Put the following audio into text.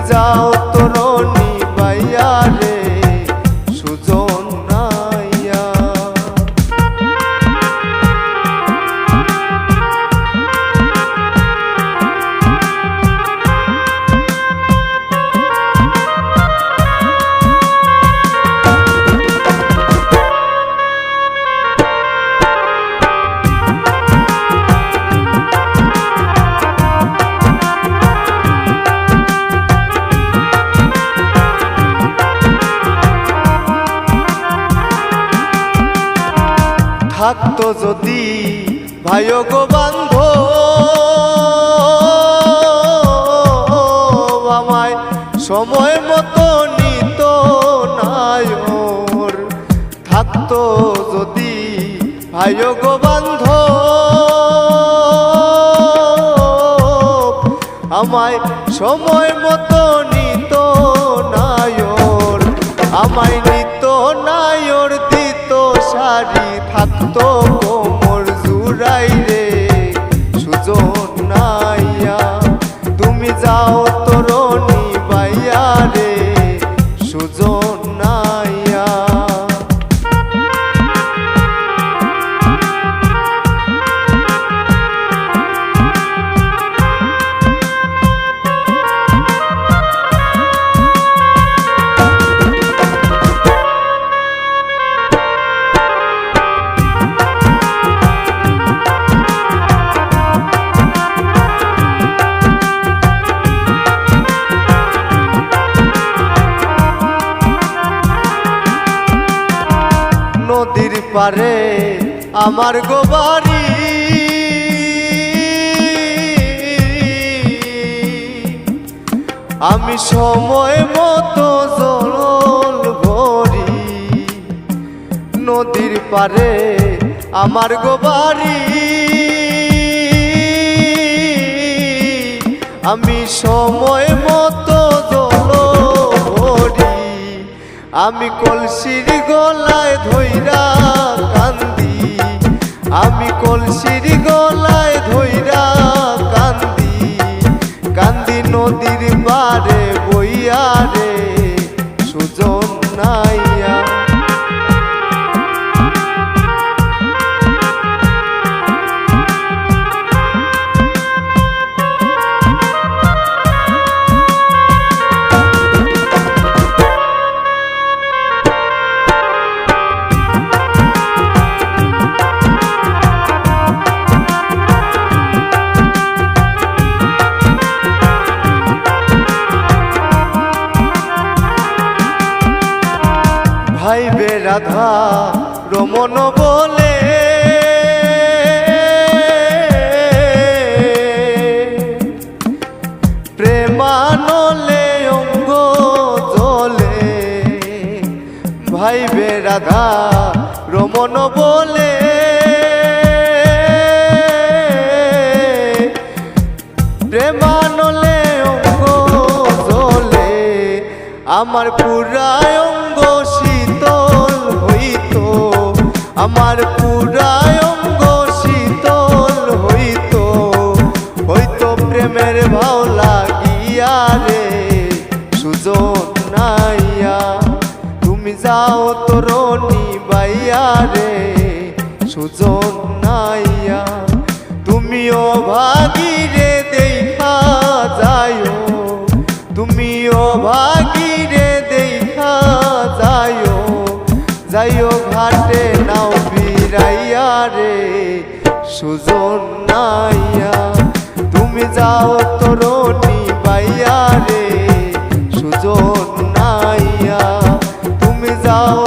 যাও তরুণী বাইয়া রে সুজন নাইয়া। থাকতো যদি ভাই গো বান্ধব আমায় সময় মতো নিত নায়র। থাকতো যদি ভাই গো বান্ধব আমায় সময় মতো নিত নায়র। আমায় নিত নায়র দিত শাড়ি থাকতো কোমর জুড়াই রে সুজন নাইয়া। তুমি যাও তরুণী বাইয়া রে সুজন নাইয়া। নদীর পারে আমার গো বাড়ি, আমি সময় মতো জল ভরি। নদীর পারে আমার গো বাড়ি, আমি সময় মতো জল ভরি। আমি কলসির গলায় ধইরা কান্দি, আমি কলসির গলায় ধইরা কান্দি। কান্দি নদীর পারে বইয়া রে সুজন নাইয়া। ভাইবে রাধা রমন বলে প্রেমানলে অঙ্গ জলে। ভাইবে রাধা রমন বলে প্রেমানলে অঙ্গ জলে। আমার পুরায় অঙ্গ শীতল হইত, আমার পুরায় অঙ্গ শীতল হইত। হইতো প্রেমের ভাও লাগিয়া রে সুজন নাইয়া। তুমি যাও তরুণী বাইয়া রে সুজন নাইয়া। তুমিও ভাগি রে দেখা যায়ো, তুমিও ভাগি রে দেখা যায়ো। যাইও ঘাটে নাও ফিরাইয়া রে সুজন নাইয়া। তুমি যাও তরুণী বাইয়া রে সুজন নাইয়া। তুমি যাও